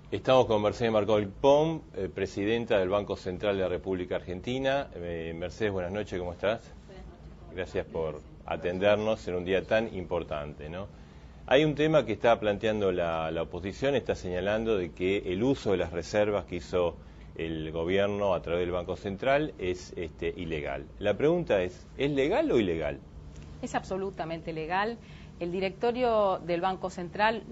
Estamos con Mercedes Marcol-Pom, presidenta del Banco Central de la República Argentina. Mercedes, buenas noches, ¿cómo estás? Buenas noches. Gracias por atendernos en un día tan importante, ¿no? Hay un tema que está planteando la oposición, está señalando de que el uso de las reservas que hizo el gobierno a través del Banco Central es ilegal. La pregunta es legal o ilegal? Es absolutamente legal. El directorio del Banco Central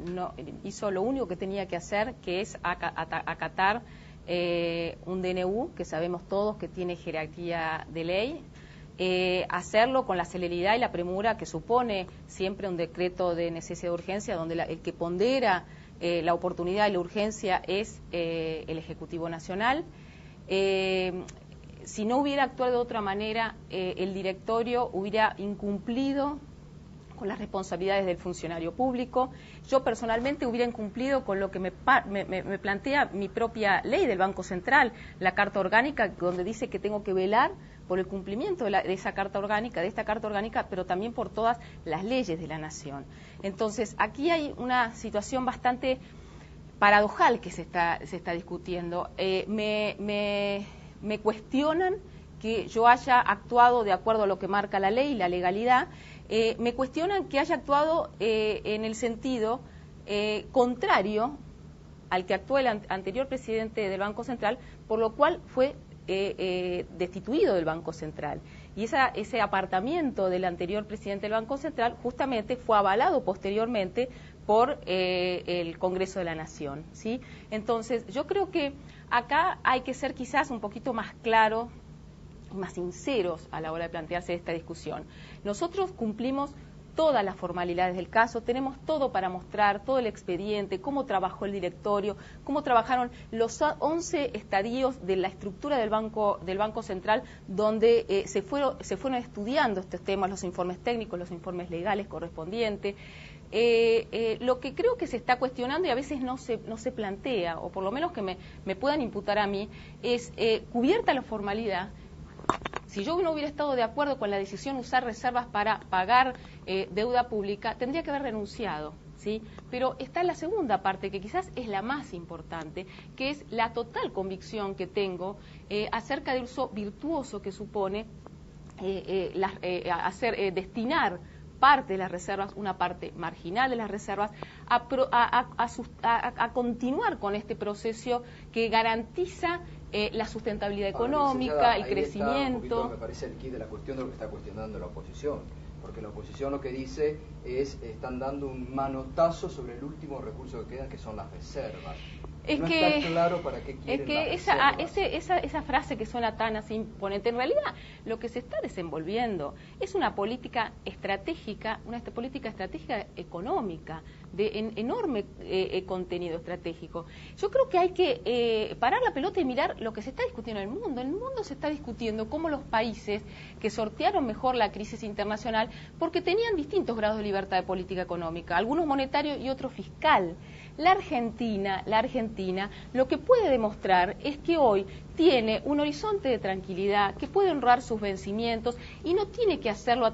hizo lo único que tenía que hacer, que es acatar un DNU, que sabemos todos que tiene jerarquía de ley, hacerlo con la celeridad y la premura que supone siempre un decreto de necesidad de urgencia, donde el que pondera la oportunidad y la urgencia es el Ejecutivo Nacional. Si no hubiera actuado de otra manera, el directorio hubiera incumplido con las responsabilidades del funcionario público. Yo personalmente hubiera incumplido con lo que me plantea mi propia ley del Banco Central, la Carta Orgánica, donde dice que tengo que velar por el cumplimiento de esa Carta Orgánica, de esta Carta Orgánica, pero también por todas las leyes de la Nación. Entonces, aquí hay una situación bastante paradojal que se está discutiendo. Me cuestionan que yo haya actuado de acuerdo a lo que marca la ley y la legalidad. Me cuestionan que haya actuado en el sentido contrario al que actuó el anterior presidente del Banco Central, por lo cual fue destituido del Banco Central. Y ese apartamiento del anterior presidente del Banco Central justamente fue avalado posteriormente por el Congreso de la Nación, ¿sí? Entonces, yo creo que acá hay que ser quizás un poquito más claro, más sinceros a la hora de plantearse esta discusión. Nosotros cumplimos todas las formalidades del caso, tenemos todo para mostrar, todo el expediente, cómo trabajó el directorio, cómo trabajaron los 11 estadios de la estructura del Banco Central, donde se fueron estudiando estos temas, los informes técnicos, los informes legales correspondientes. Lo que creo que se está cuestionando y a veces no se plantea, o por lo menos que me puedan imputar a mí, es cubierta la formalidad. Si yo no hubiera estado de acuerdo con la decisión de usar reservas para pagar deuda pública, tendría que haber renunciado, ¿sí? Pero está la segunda parte, que quizás es la más importante, que es la total convicción que tengo acerca del uso virtuoso que supone destinar parte de las reservas, una parte marginal de las reservas, a continuar con este proceso que garantiza la sustentabilidad económica, el crecimiento. Me parece el quid de la cuestión de lo que está cuestionando la oposición, porque la oposición lo que dice es están dando un manotazo sobre el último recurso que queda, que son las reservas. Está claro para qué quieren esa frase que suena tan así imponente, en realidad lo que se está desenvolviendo es una política estratégica, económica, de enorme contenido estratégico. Yo creo que hay que parar la pelota y mirar lo que se está discutiendo en el mundo. En el mundo se está discutiendo cómo los países que sortearon mejor la crisis internacional, porque tenían distintos grados de libertad de política económica, algunos monetario y otros fiscal. La Argentina, lo que puede demostrar es que hoy tiene un horizonte de tranquilidad, que puede honrar sus vencimientos y no tiene que hacerlo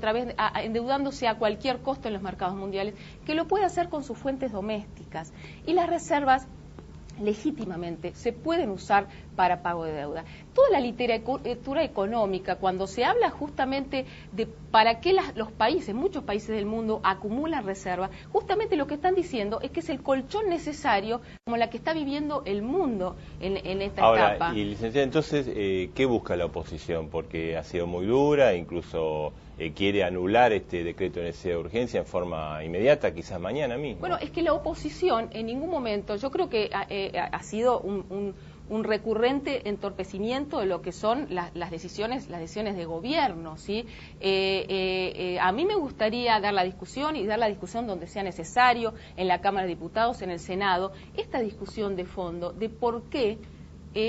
endeudándose a cualquier costo en los mercados mundiales, que lo puede hacer con sus fuentes domésticas. Y las reservas legítimamente se pueden usar para pago de deuda. Toda la literatura económica, cuando se habla justamente de para qué los países, muchos países del mundo acumulan reservas, justamente lo que están diciendo es que es el colchón necesario como la que está viviendo el mundo en esta etapa. Ahora, y licenciada, entonces, ¿qué busca la oposición? Porque ha sido muy dura, incluso quiere anular este decreto de necesidad de urgencia en forma inmediata, quizás mañana mismo. Bueno, es que la oposición en ningún momento, yo creo que ha sido un recurrente entorpecimiento de lo que son las decisiones de gobierno, ¿sí? A mí me gustaría dar la discusión donde sea necesario, en la Cámara de Diputados, en el Senado, esta discusión de fondo de por qué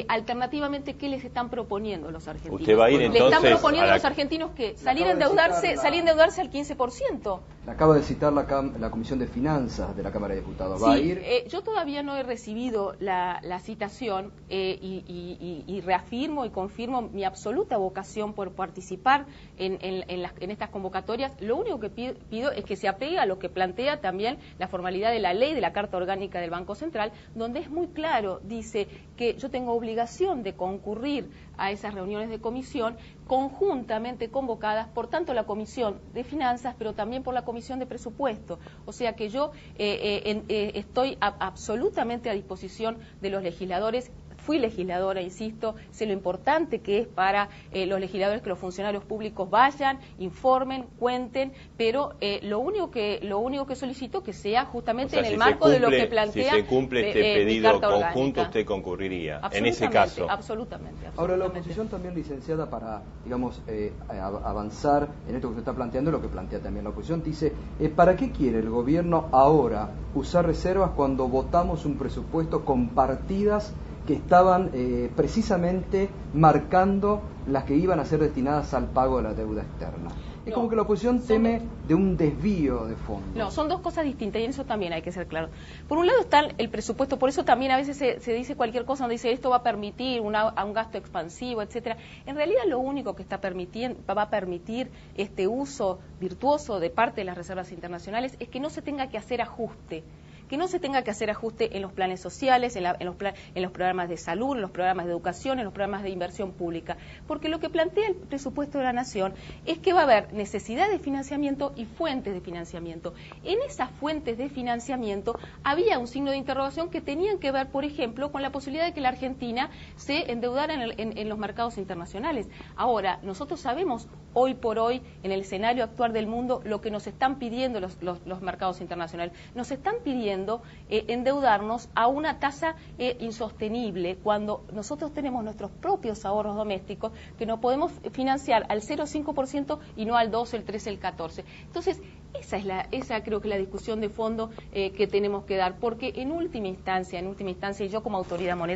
alternativamente, ¿qué les están proponiendo los argentinos? ¿Usted va a ir entonces le están proponiendo a los argentinos que salir a endeudarse al 15%. Acaba de citar la Comisión de Finanzas de la Cámara de Diputados. ¿Va a ir? Yo todavía no he recibido la citación y reafirmo y confirmo mi absoluta vocación por participar en estas convocatorias. Lo único que pido es que se apegue a lo que plantea también la formalidad de la ley de la Carta Orgánica del Banco Central, donde es muy claro, dice que yo tengo obligación de concurrir a esas reuniones de comisión conjuntamente convocadas por tanto la Comisión de Finanzas, pero también por la Comisión de Presupuesto. O sea que yo estoy absolutamente a disposición de los legisladores. Fui legisladora, insisto, sé lo importante que es para los legisladores que los funcionarios públicos vayan, informen, cuenten, pero lo único que solicito que sea justamente en el marco de lo que plantea. Si se cumple este pedido conjunto, usted concurriría en ese caso. Absolutamente. Ahora, la oposición también, licenciada, para, digamos, avanzar en esto que usted está planteando, lo que plantea también la oposición, dice, ¿para qué quiere el gobierno ahora usar reservas cuando votamos un presupuesto con partidas que estaban precisamente marcando las que iban a ser destinadas al pago de la deuda externa? Es como que la oposición teme de un desvío de fondos. No, son dos cosas distintas y en eso también hay que ser claro. Por un lado está el presupuesto, por eso también a veces se dice cualquier cosa, donde dice esto va a permitir un gasto expansivo, etcétera. En realidad lo único que va a permitir este uso virtuoso de parte de las reservas internacionales es que no se tenga que hacer ajuste. Que no se tenga que hacer ajuste en los planes sociales, en los programas de salud, en los programas de educación, en los programas de inversión pública. Porque lo que plantea el presupuesto de la Nación es que va a haber necesidad de financiamiento y fuentes de financiamiento. En esas fuentes de financiamiento había un signo de interrogación que tenían que ver, por ejemplo, con la posibilidad de que la Argentina se endeudara en los mercados internacionales. Ahora, nosotros sabemos hoy por hoy, en el escenario actual del mundo, lo que nos están pidiendo los mercados internacionales. Nos están pidiendo endeudarnos a una tasa insostenible cuando nosotros tenemos nuestros propios ahorros domésticos que no podemos financiar al 0,5% y no al 2, el 3, el 14. Entonces, esa creo que es la discusión de fondo que tenemos que dar, porque en última instancia, y yo como autoridad monetaria